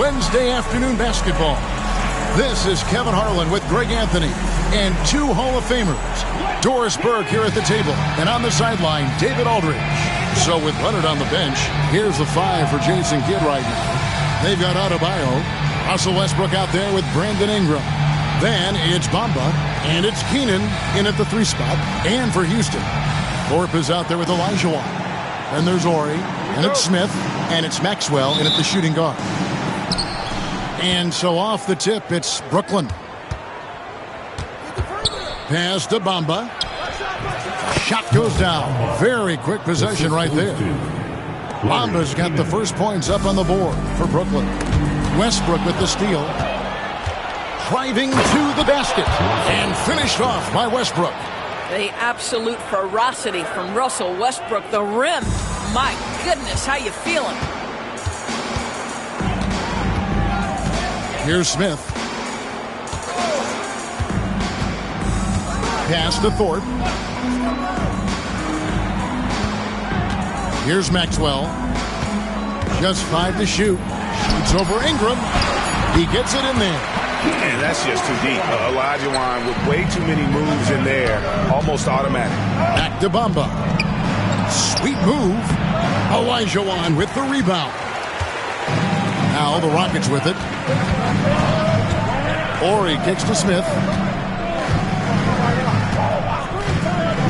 Wednesday afternoon basketball. This is Kevin Harlan with Greg Anthony and two Hall of Famers. Doris Burke here at the table, and on the sideline, David Aldridge. So with Leonard on the bench, here's the five for Jason Kidd right now. They've got Adebayo, Russell Westbrook out there with Brandon Ingram. Then it's Bamba, and it's Keenan in at the 3 spot, and for Houston. Thorpe is out there with Olajuwon. Then there's Ori, and it's Smith, and it's Maxwell in at the shooting guard. And so off the tip, it's Brooklyn. Pass to Bamba. Shot goes down. Very quick possession right there. Bamba's got the first points up on the board for Brooklyn. Westbrook with the steal. Driving to the basket. And finished off by Westbrook. The absolute ferocity from Russell Westbrook. The rim. My goodness, how you feeling? Here's Smith. Pass to Thorpe. Here's Maxwell. Just 5 to shoot. Shoots over Ingram. He gets it in there. Man, that's just too deep. Olajuwon with way too many moves in there. Almost automatic. Back to Bamba. Sweet move. Olajuwon with the rebound. Now the Rockets with it. Ori kicks to Smith.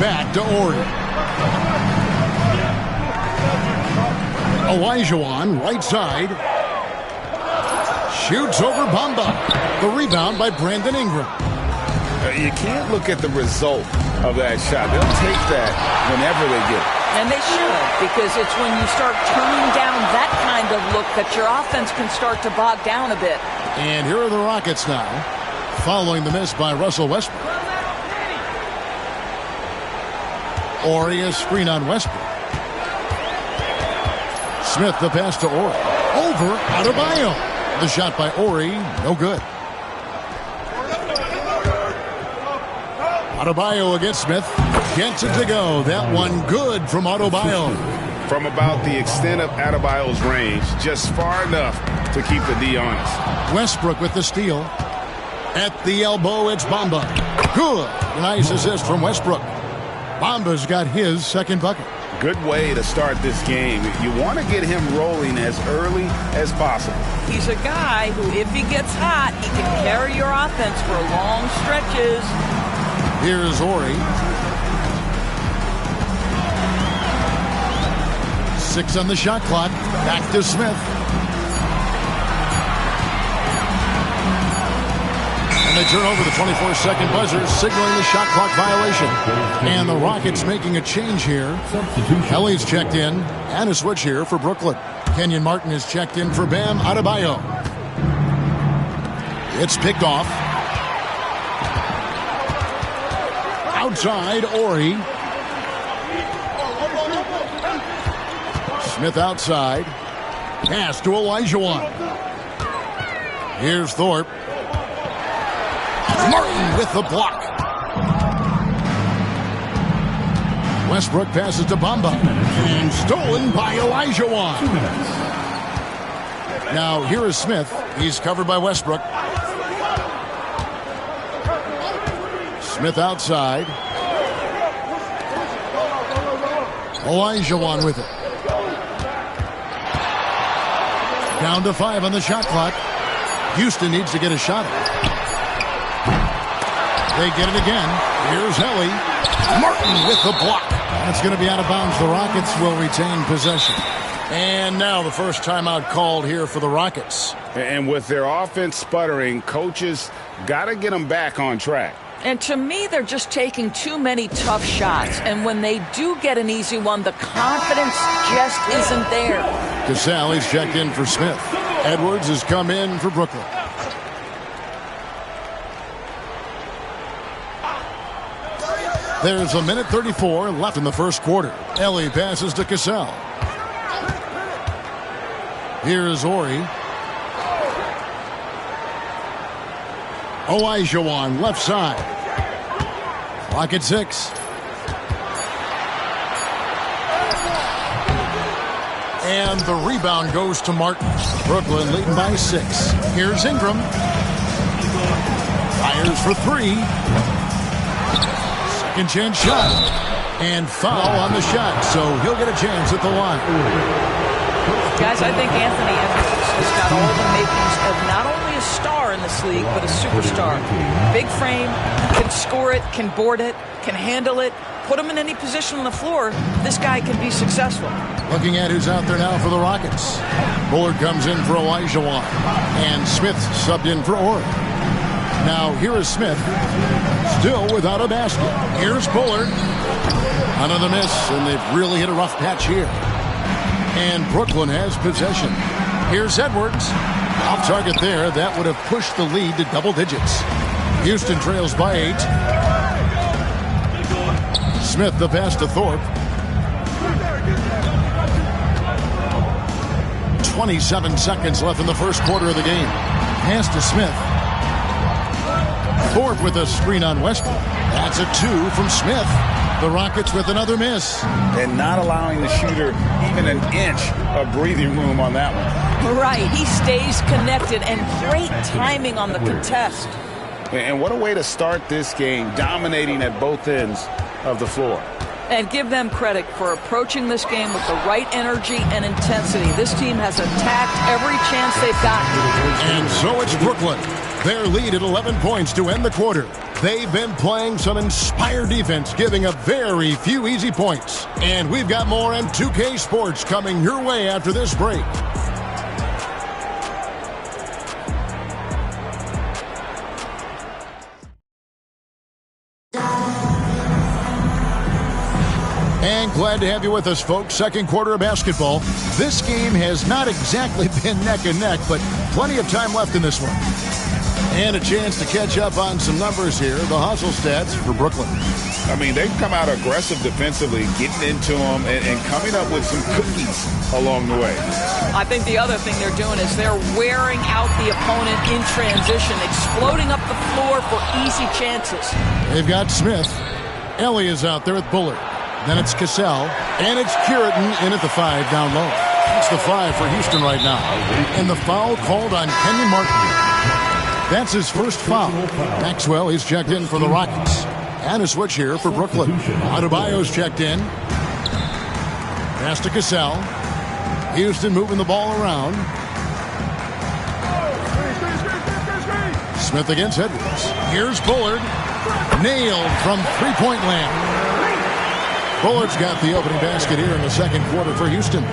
Back to Ori. Olajuwon, right side. Shoots over Bamba. The rebound by Brandon Ingram. You can't look at the result of that shot. They'll take that whenever they get it. And they should, because it's when you start turning down that kind of look that your offense can start to bog down a bit. And here are the Rockets now, following the miss by Russell Westbrook. Ori a screen on Westbrook. Smith the pass to Ori. Over Adebayo. The shot by Ori, no good. Adebayo against Smith. Gets it to go. That one good from Adebayo. From about the extent of Adebayo's range, just far enough to keep the D honest. Westbrook with the steal. At the elbow, it's Bamba. Good. Nice assist from Westbrook. Bamba's got his second bucket. Good way to start this game. You want to get him rolling as early as possible. He's a guy who, if he gets hot, he can carry your offense for long stretches. Here's Ori. 6 on the shot clock. Back to Smith. And they turn over the 24-second buzzer, signaling the shot clock violation. And the Rockets making a change here. Kelly's checked in, and a switch here for Brooklyn. Kenyon Martin is checked in for Bam Adebayo. It's picked off. Outside, Ori. Smith outside. Pass to Olajuwon. Here's Thorpe. Martin with the block. Westbrook passes to Bamba. And stolen by Olajuwon. Now here is Smith. He's covered by Westbrook. Smith outside. Olajuwon with it. Down to 5 on the shot clock. Houston needs to get a shot. They get it again. Here's Helly. Martin with the block. That's going to be out of bounds. The Rockets will retain possession. And now the first timeout called here for the Rockets. And with their offense sputtering, coaches got to get them back on track. And to me, they're just taking too many tough shots. And when they do get an easy one, the confidence just isn't there. Gasol is checked in for Smith. Edwards has come in for Brooklyn. There's a minute 34 left in the first quarter. Ellie passes to Gasol. Here's Ori. Olajuwon left side. Clock at 6. And the rebound goes to Martin. Brooklyn leading by 6. Here's Ingram. Fires for 3. Second chance shot. And foul on the shot, so he'll get a chance at the line. Guys, I think Anthony Edwards has got all the makings of not only a star in this league, but a superstar. Big frame, can score it, can board it, can handle it. Put him in any position on the floor, this guy can be successful. Looking at who's out there now for the Rockets. Bullard comes in for Olajuwon. And Smith subbed in for Orr. Now here is Smith, still without a basket. Here's Bullard. Another miss, and they've really hit a rough patch here. And Brooklyn has possession. Here's Edwards. Off target there. That would have pushed the lead to double digits. Houston trails by 8. Smith the pass to Thorpe. 27 seconds left in the first quarter of the game. Pass to Smith. Thorpe with a screen on Westbrook. That's a 2 from Smith. The Rockets with another miss. And not allowing the shooter even an inch of breathing room on that one. Right, he stays connected, and great timing on the contest. And what a way to start this game, dominating at both ends of the floor. And give them credit for approaching this game with the right energy and intensity. This team has attacked every chance they've gotten. And so it's Brooklyn. Their lead at 11 points to end the quarter. They've been playing some inspired defense, giving up very few easy points. And we've got more M2K Sports coming your way after this break. And glad to have you with us, folks. Second quarter of basketball. This game has not exactly been neck and neck, but plenty of time left in this one. And a chance to catch up on some numbers here. The hustle stats for Brooklyn. I mean, they've come out aggressive defensively, getting into them and coming up with some cookies along the way. I think the other thing they're doing is they're wearing out the opponent in transition, exploding up the floor for easy chances. They've got Smith. Ellie is out there with Bullard. Then it's Cassell. And it's Curitin in at the 5 down low. That's the 5 for Houston right now. And the foul called on Kenyon Martin. That's his first foul. Maxwell is checked in for the Rockets. And a switch here for Brooklyn. Adebayo's checked in. Pass to Cassell. Houston moving the ball around. Smith against Edwards. Here's Bullard. Nailed from three-point land. Bullard's got the opening basket here in the second quarter for Houston.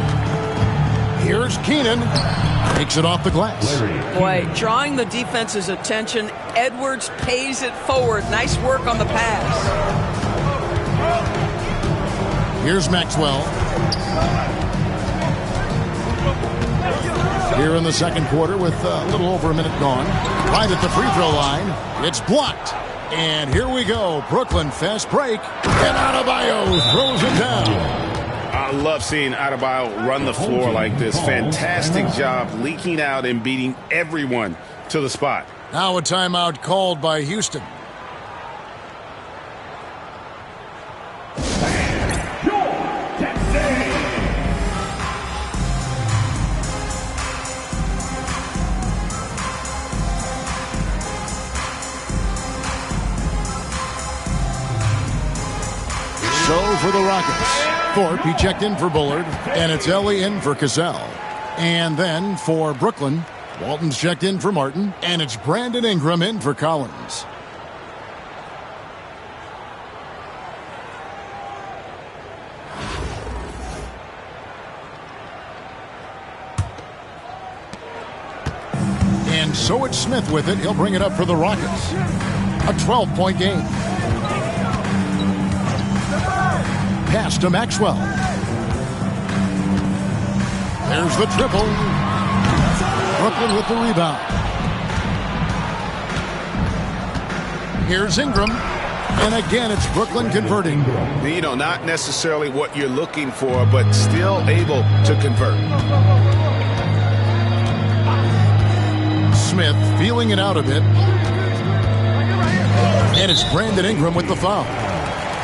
Here's Keenan. Takes it off the glass. Boy, drawing the defense's attention. Edwards pays it forward. Nice work on the pass. Here's Maxwell. Here in the second quarter with a little over a minute gone. Right at the free throw line. It's blocked. And here we go. Brooklyn fast break. And Adebayo throws it down. I love seeing Adebayo run the floor like this. Fantastic job leaking out and beating everyone to the spot. Now a timeout called by Houston. So for the Rockets, Thorpe, he checked in for Bullard, and it's Ellie in for Cassell. And then for Brooklyn, Walton's checked in for Martin, and it's Brandon Ingram in for Collins. And so it's Smith with it. He'll bring it up for the Rockets. A 12-point game. Pass to Maxwell. There's the triple. Brooklyn with the rebound. Here's Ingram. And again, it's Brooklyn converting. You know, not necessarily what you're looking for, but still able to convert. Smith feeling it out a bit. And it's Brandon Ingram with the foul.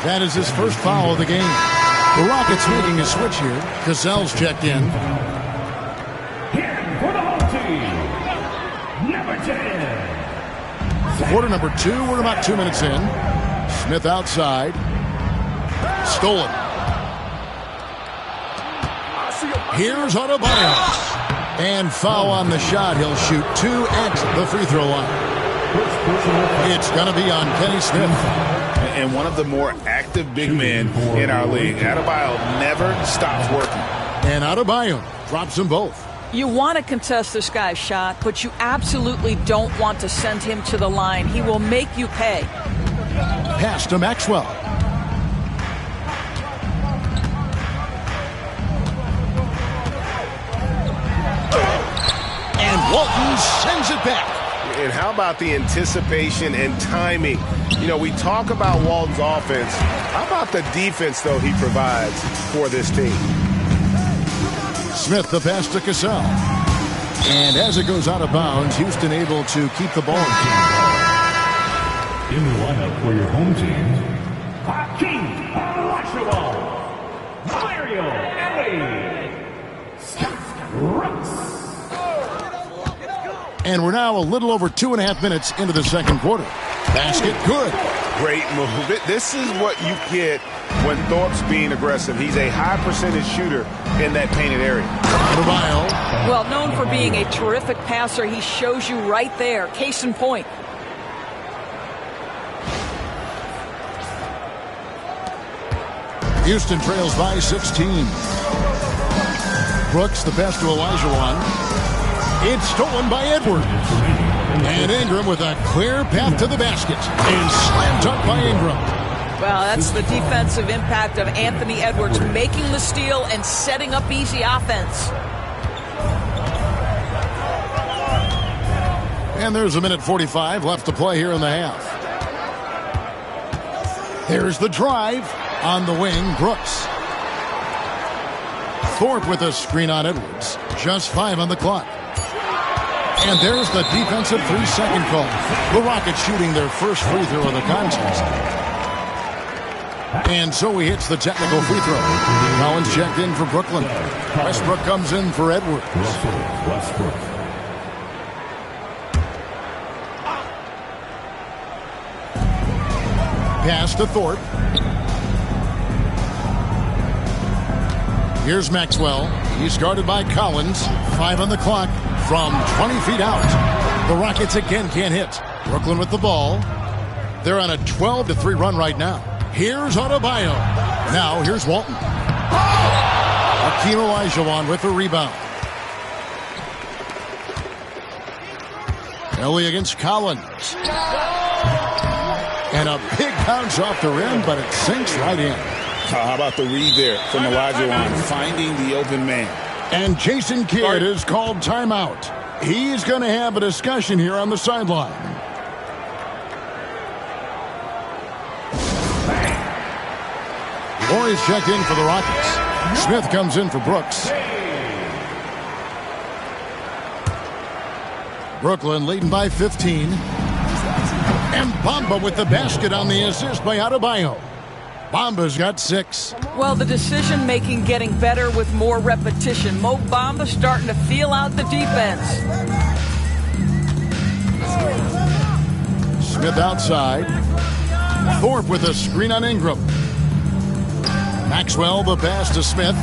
That is his first foul of the game. The Rockets making a switch here. Cassell's checked in. number 10. Quarter number 2, we're about 2 minutes in. Smith outside. Stolen. Here's Adebayo. And foul on the shot. He'll shoot 2 at the free throw line. It's going to be on Kenny Smith. And one of the more active big men in our league. Adebayo never stops working. And Adebayo drops them both. You want to contest this guy's shot, but you absolutely don't want to send him to the line. He will make you pay. Pass to Maxwell. And Walton sends it back. And how about the anticipation and timing? You know, we talk about Walton's offense. How about the defense, though, he provides for this team? Smith, the pass to Cassell. And as it goes out of bounds, Houston able to keep the ball. In the lineup for your home team, Hakeem Olajuwon, Mario Ellie, Scott Brooks. And we're now a little over 2.5 minutes into the second quarter. Basket good. Great move. This is what you get when Thorpe's being aggressive. He's a high percentage shooter in that painted area. Adebayo. Well, known for being a terrific passer, he shows you right there. Case in point. Houston trails by 16. Brooks, the pass to Olajuwon. It's stolen by Edwards. And Ingram with a clear path to the basket. And slammed up by Ingram. Well, that's the defensive impact of Anthony Edwards, making the steal and setting up easy offense. And there's 1:45 left to play here in the half. There's the drive on the wing, Brooks. Thorpe with a screen on Edwards. Just 5 on the clock. And there's the defensive 3-second call. The Rockets shooting their first free throw of the contest. And so he hits the technical free throw. Collins checked in for Brooklyn. Westbrook comes in for Edwards. Westbrook. Pass to Thorpe. Here's Maxwell. He's guarded by Collins. 5 on the clock from 20 feet out. The Rockets again can't hit. Brooklyn with the ball. They're on a 12-3 run right now. Here's Adebayo. Now here's Walton. Hakeem Olajuwon with the rebound. Ellie against Collins. And a big bounce off the rim, but it sinks right in. How about the read there from Olajuwon, finding the open man. And Jason Kidd is called timeout. He's going to have a discussion here on the sideline. Morey's checked in for the Rockets. Smith comes in for Brooks. Brooklyn leading by 15. And Bamba with the basket on the assist by Adebayo. Bamba's got 6. Well, the decision-making getting better with more repetition. Mo Bamba starting to feel out the defense. Smith outside. Thorpe with a screen on Ingram. Maxwell the pass to Smith.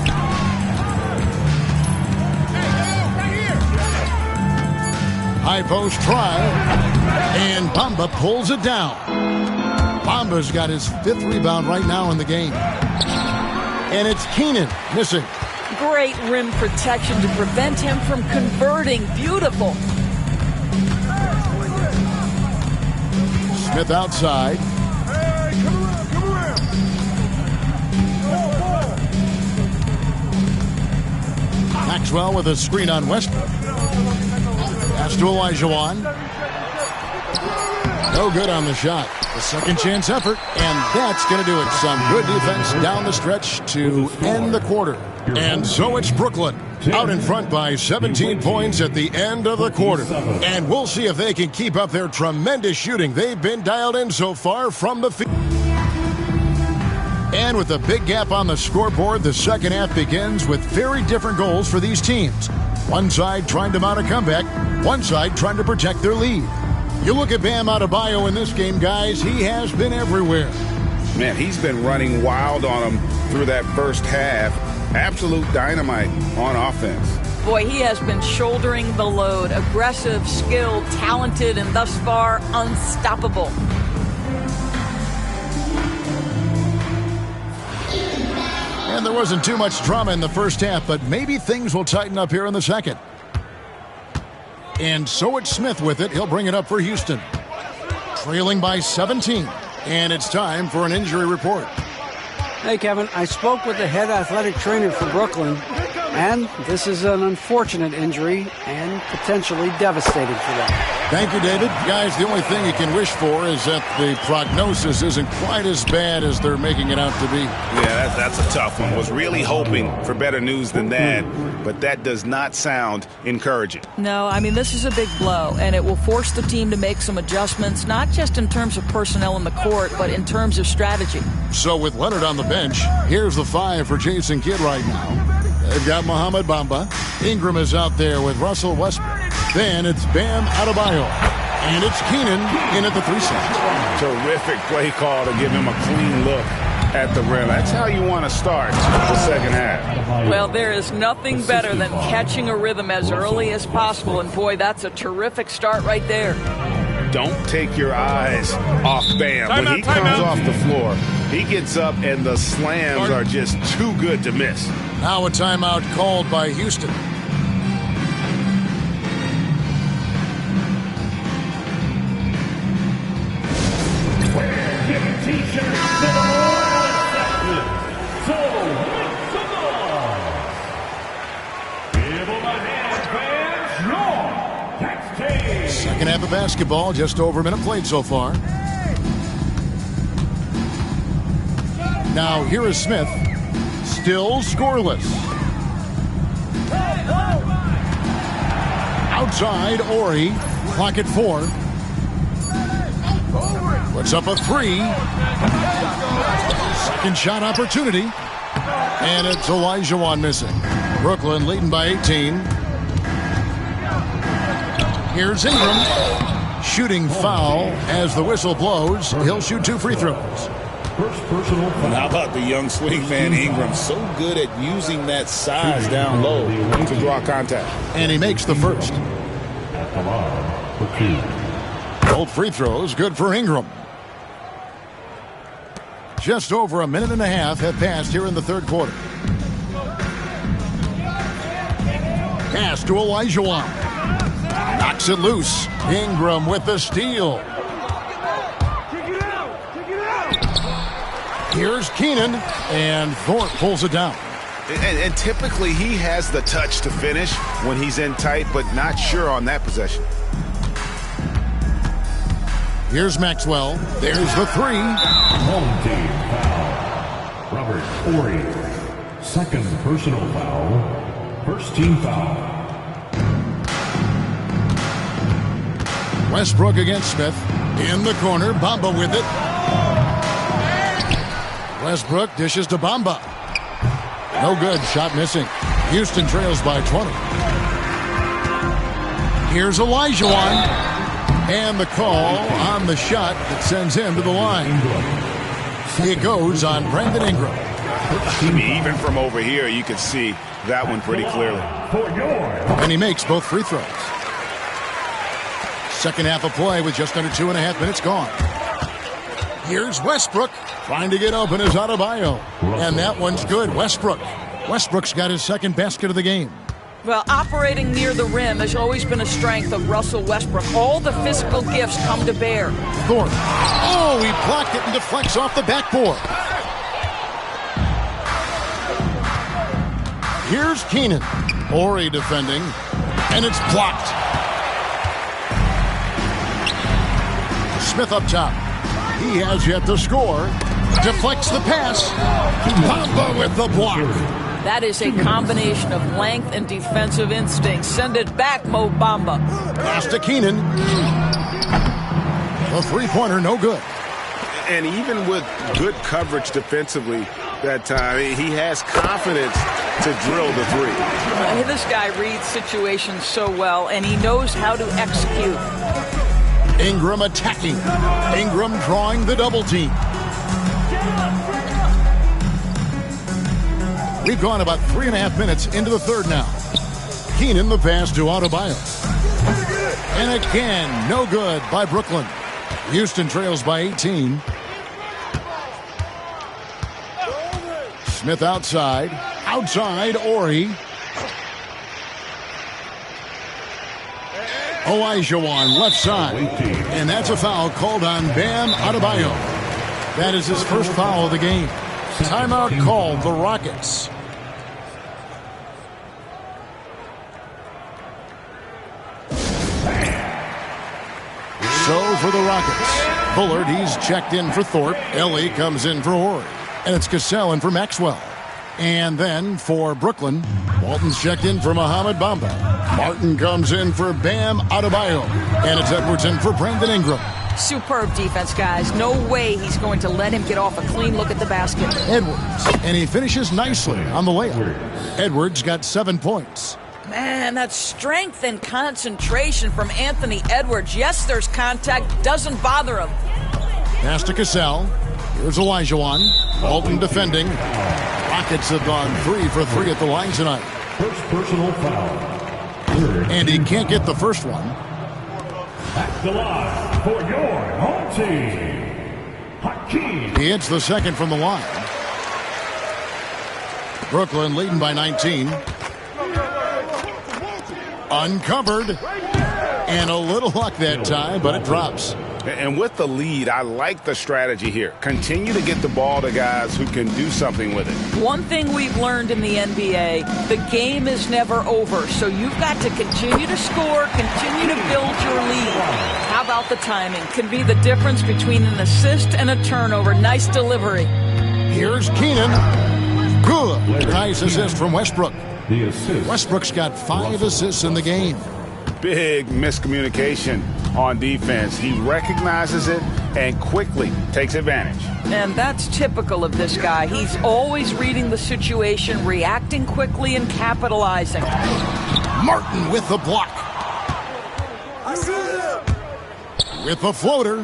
High post try. And Bamba pulls it down. Bamba's got his 5th rebound right now in the game. And it's Keenan missing. Great rim protection to prevent him from converting. Beautiful. Smith outside. Maxwell with a screen on Westbrook. Pass to Olajuwon. No good on the shot. The second chance effort, and that's going to do it. Some good defense down the stretch to end the quarter. And so it's Brooklyn out in front by 17 points at the end of the quarter. And we'll see if they can keep up their tremendous shooting. They've been dialed in so far from the field. And with a big gap on the scoreboard, the second half begins with very different goals for these teams. One side trying to mount a comeback, one side trying to protect their lead. You look at Bam Adebayo in this game, guys, he has been everywhere. Man, he's been running wild on him through that first half. Absolute dynamite on offense. Boy, he has been shouldering the load. Aggressive, skilled, talented, and thus far unstoppable. And there wasn't too much drama in the first half, but maybe things will tighten up here in the second. And so it's Smith with it. He'll bring it up for Houston. Trailing by 17. And it's time for an injury report. Hey, Kevin, I spoke with the head athletic trainer for Brooklyn, and this is an unfortunate injury and potentially devastating for them. Thank you, David. Guys, the only thing you can wish for is that the prognosis isn't quite as bad as they're making it out to be. Yeah, that's a tough one. Was really hoping for better news than that, but that does not sound encouraging. No, I mean, this is a big blow, and it will force the team to make some adjustments, not just in terms of personnel in the court, but in terms of strategy. So with Leonard on the bench, here's the 5 for Jason Kidd right now. They've got Mohamed Bamba. Ingram is out there with Russell Westbrook. Then it's Bam Adebayo. And it's Keenan in at the 3 slot. Terrific play call to give him a clean look at the rim. That's how you want to start the second half. Well, there is nothing better than catching a rhythm as early as possible. And, boy, that's a terrific start right there. Don't take your eyes off Bam. When he comes off the floor, he gets up and the slams are just too good to miss. Now a timeout called by Houston. We're giving t-shirts to the Royal Assessment. So make some noise. Give them a hand, fans. Your tax team. Second half of basketball, just over a minute played so far. Now here is Smith. Still scoreless. Outside, Ori. Clock at 4. Puts up a 3. Second shot opportunity. And it's Olajuwon missing. Brooklyn leading by 18. Here's Ingram. Shooting foul as the whistle blows. He'll shoot 2 free throws. First personal foul. How about the young swing man Ingram? So good at using that size down low to draw contact. And he makes the first. At the line for 2. Both free throws good for Ingram. Just over a minute and a half have passed here in the third quarter. Pass to Olajuwon. Knocks it loose. Ingram with the steal. Here's Keenan, and Thorpe pulls it down. And typically he has the touch to finish when he's in tight, but not sure on that possession. Here's Maxwell. There's the 3. Home team foul. Robert Ori. Second personal foul. First team foul. Westbrook against Smith. In the corner, Bamba with it. Westbrook dishes to Bamba. No good, shot missing. Houston trails by 20. Here's Olajuwon. And the call on the shot that sends him to the line. It goes on Brandon Ingram. I mean, even from over here, you can see that one pretty clearly. And he makes both free throws. Second half of play with just under 2.5 minutes gone. Here's Westbrook. Trying to get open is Adebayo. And that one's good. Westbrook's got his second basket of the game. Well, operating near the rim has always been a strength of Russell Westbrook. All the physical gifts come to bear. Thorpe. Oh, he blocked it and deflects off the backboard. Here's Keenan. Ori defending. And it's blocked. Smith up top. He has yet to score. Deflects the pass. Bamba with the block. That is a combination of length and defensive instinct. Send it back, Mo Bamba. Pass to Keenan. A three-pointer, no good. And even with good coverage defensively that time, he has confidence to drill the three. This guy reads situations so well, and he knows how to execute. Ingram attacking. Ingram drawing the double team. We've gone about 3.5 minutes into the third now. Keenan the pass to Adebayo. And again, no good by Brooklyn. Houston trails by 18. Smith outside. Outside, Ori. Olajuwon left side. And that's a foul called on Bam Adebayo. That is his first foul of the game. Timeout called the Rockets. So for the Rockets, Bullard, he's checked in for Thorpe. Ellie comes in for Horry. And it's Cassell in for Maxwell. And then for Brooklyn, Walton's checked in for Mohamed Bamba. Martin comes in for Bam Adebayo. And it's Edwards in for Brandon Ingram. Superb defense, guys. No way he's going to let him get off a clean look at the basket. Edwards, and he finishes nicely on the layup. Edwards got 7 points. Man, that's strength and concentration from Anthony Edwards. Yes, there's contact. Doesn't bother him. Pass to Cassell. Here's Olajuwon. Walton defending. Rockets have gone 3 for 3 at the line tonight. First personal foul. And he can't get the first one. At the line for your home team, Hakeem. He hits the second from the line. Brooklyn leading by 19. Uncovered. And a little luck that time, but it drops. And with the lead, I like the strategy here. Continue to get the ball to guys who can do something with it. One thing we've learned in the NBA, the game is never over. So you've got to continue to score, continue to build your lead. How about the timing? Can be the difference between an assist and a turnover. Nice delivery. Here's Keenan. Good. Nice assist from Westbrook. The assist. Westbrook's got 5 assists in the game. Big miscommunication on defense. He recognizes it and quickly takes advantage. And that's typical of this guy. He's always reading the situation, reacting quickly, and capitalizing. Martin with the block. With the floater.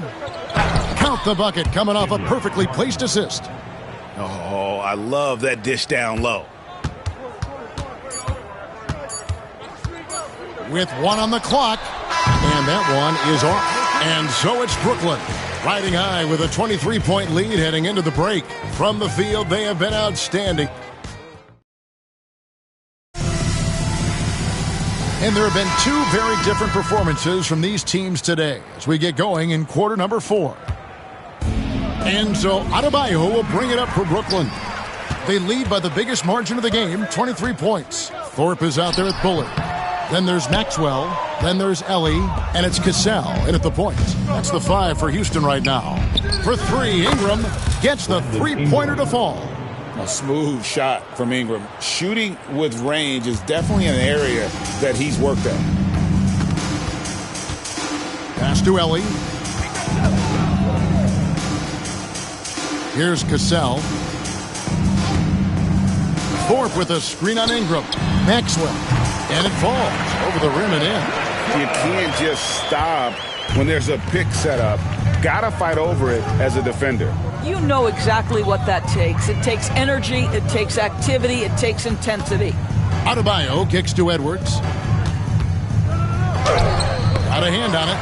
Count the bucket coming off a perfectly placed assist. Oh, I love that dish down low. With 1 on the clock. And that one is off. And so it's Brooklyn. Riding high with a 23-point lead heading into the break. From the field, they have been outstanding. And there have been 2 very different performances from these teams today as we get going in quarter number 4. And so Adebayo will bring it up for Brooklyn. They lead by the biggest margin of the game, 23 points. Thorpe is out there at Bullard. Then there's Maxwell. Then there's Ellie. And it's Cassell in at the point. That's the 5 for Houston right now. For 3, Ingram gets the three-pointer to fall. A smooth shot from Ingram. Shooting with range is definitely an area that he's worked at. Pass to Ellie. Here's Cassell. Thorpe with a screen on Ingram. Maxwell. And it falls over the rim and in. You can't just stop when there's a pick set up. Gotta fight over it as a defender. You know exactly what that takes. It takes energy, it takes activity, it takes intensity. Adebayo kicks to Edwards. Got a hand on it.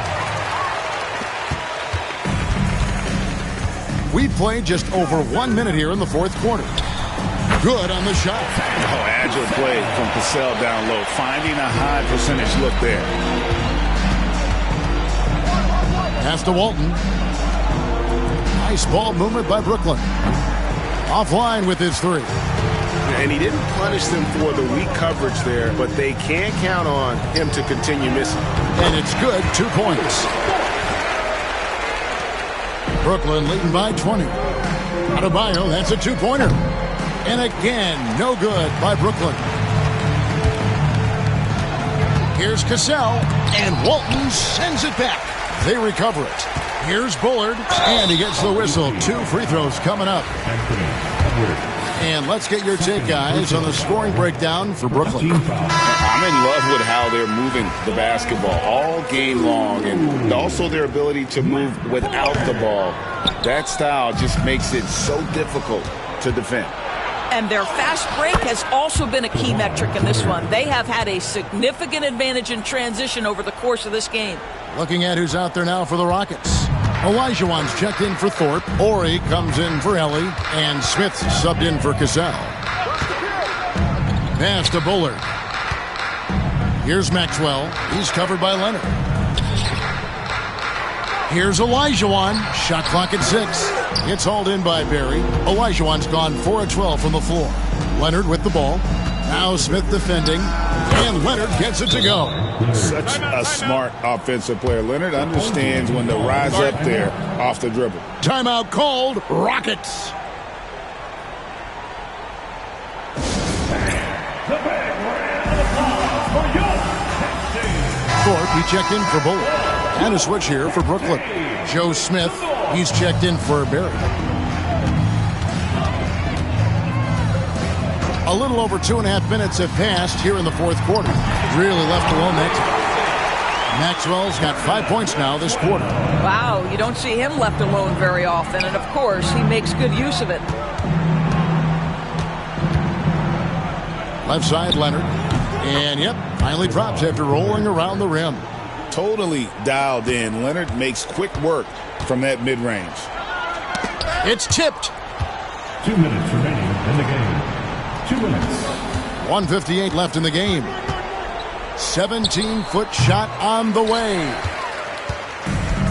We played just over 1 minute here in the fourth quarter. Good on the shot. Oh, agile play from Cassell down low, finding a high percentage look there. Pass to Walton. Nice ball movement by Brooklyn. Offline with his 3. And he didn't punish them for the weak coverage there, but they can't count on him to continue missing. And it's good, 2 points. Brooklyn leading by 20. Adebayo, that's a 2-pointer. And again, no good by Brooklyn. Here's Cassell, and Walton sends it back. They recover it. Here's Bullard, and he gets the whistle. 2 free throws coming up. And let's get your take, guys, on the scoring breakdown for Brooklyn. I'm in love with how they're moving the basketball all game long, and also their ability to move without the ball. That style just makes it so difficult to defend. And their fast break has also been a key metric in this one. They have had a significant advantage in transition over the course of this game. Looking at who's out there now for the Rockets. Olajuwon's checked in for Thorpe. Ori comes in for Ellie. And Smith's subbed in for Cassell. Pass to Bullard. Here's Maxwell. He's covered by Leonard. Here's Olajuwon. Shot clock at 6. It's hauled in by Barry. Olajuwon's gone 4 of 12 from the floor. Leonard with the ball. Now Smith defending. And Leonard gets it to go. Such a smart offensive player. Leonard understands when to rise up there off the dribble. Timeout called. Rockets. Thorpe, he checked in for Bullard. And a switch here for Brooklyn. Joe Smith, he's checked in for Barry. A little over 2.5 minutes have passed here in the fourth quarter. Really left alone that time. Maxwell's got 5 points now this quarter. Wow, you don't see him left alone very often, and of course, he makes good use of it. Left side, Leonard. And, yep, finally drops after rolling around the rim. Totally dialed in. Leonard makes quick work from that mid-range. It's tipped. 2 minutes remaining in the game. 2 minutes. 1:58 left in the game. 17-foot shot on the way.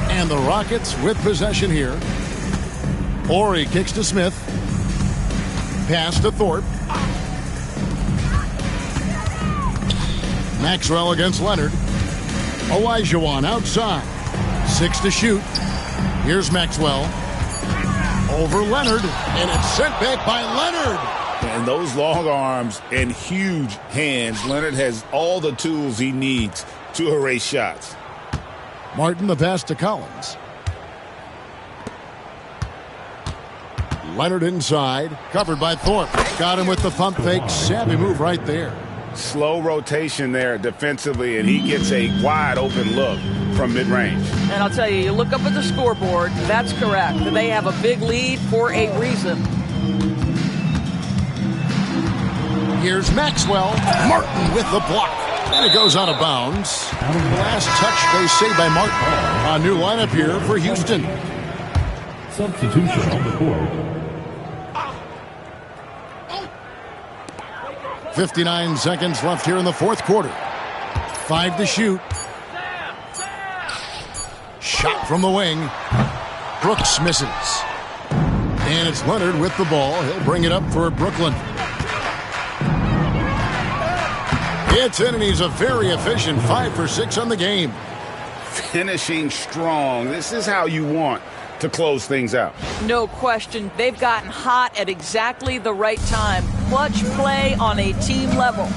And the Rockets with possession here. Ori kicks to Smith. Pass to Thorpe. Maxwell against Leonard. Olajuwon outside. 6 to shoot. Here's Maxwell. Over Leonard. And it's sent back by Leonard. And those long arms and huge hands, Leonard has all the tools he needs to erase shots. Martin, the pass to Collins. Leonard inside, covered by Thorpe. Got him with the pump fake. Savvy move right there. Slow rotation there defensively, and he gets a wide open look from mid-range. And I'll tell you, you look up at the scoreboard, that's correct. They have a big lead for a reason. Here's Maxwell. Martin with the block. And it goes out of bounds. Last touch, they say, by Martin. A new lineup here for Houston. Substitution on the court. 59 seconds left here in the fourth quarter. 5 to shoot. Shot from the wing. Brooks misses. And it's Leonard with the ball. He'll bring it up for Brooklyn. It's in, and he's a very efficient 5 for 6 on the game. Finishing strong. This is how you want to close things out. No question. They've gotten hot at exactly the right time. Clutch play on a team level.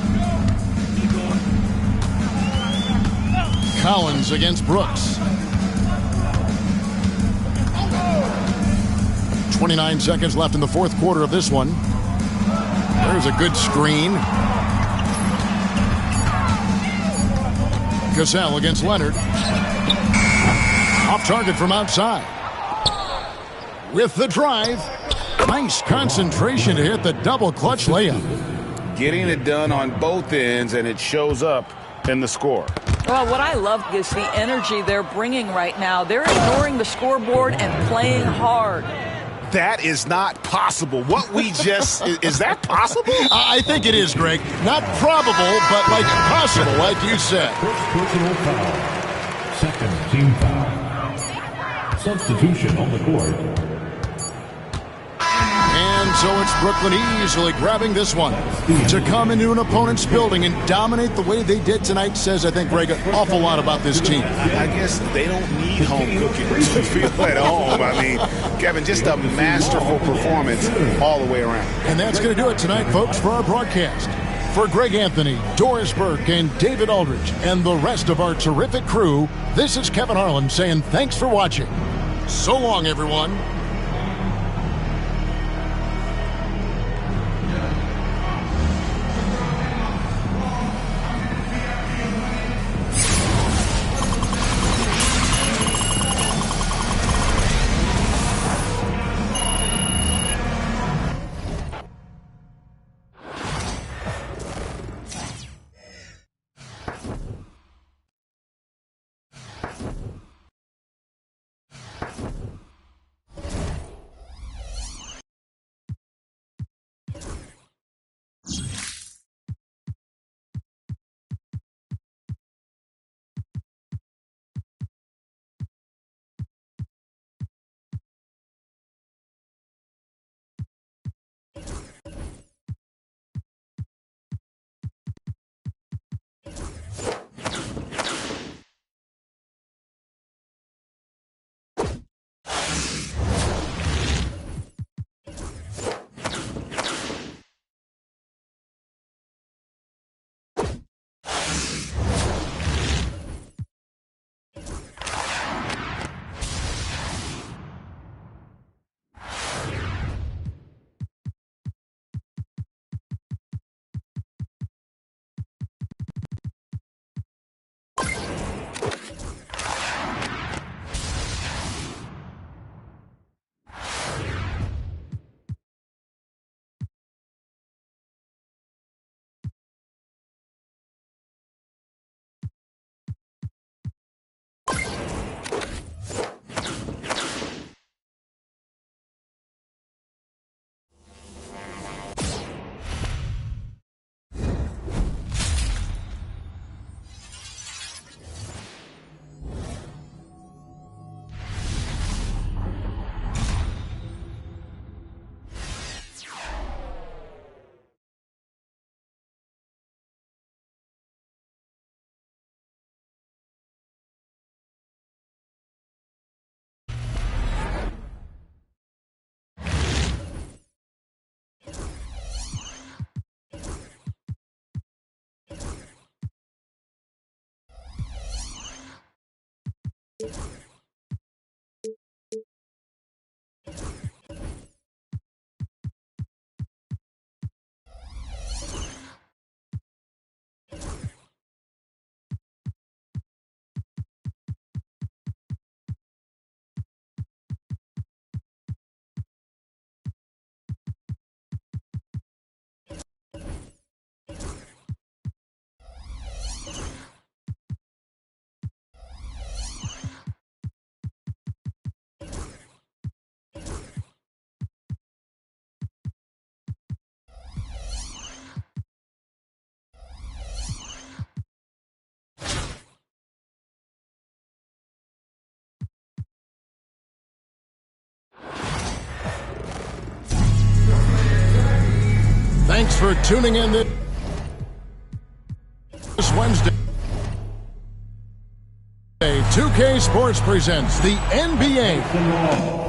Collins against Brooks. 29 seconds left in the fourth quarter of this one. There's a good screen. Cassell against Leonard. Off target from outside. With the drive. Nice concentration to hit the double clutch layup. Getting it done on both ends, and it shows up in the score. Well, what I love is the energy they're bringing right now. They're ignoring the scoreboard and playing hard. That is not possible. What we just... is that possible? I think it is, Greg. Not probable, but like possible, like you said. First personal foul. Second team foul. Substitution on the court. And so it's Brooklyn easily grabbing this one. To come into an opponent's building and dominate the way they did tonight says, I think, Greg, an awful lot about this team. I guess they don't need home cooking to feel at home. I mean, Kevin, just a masterful performance all the way around. And that's going to do it tonight, folks, for our broadcast. For Greg Anthony, Doris Burke, and David Aldridge, and the rest of our terrific crew, this is Kevin Harlan saying thanks for watching. So long, everyone. Thanks for tuning in this Wednesday. 2K Sports presents the NBA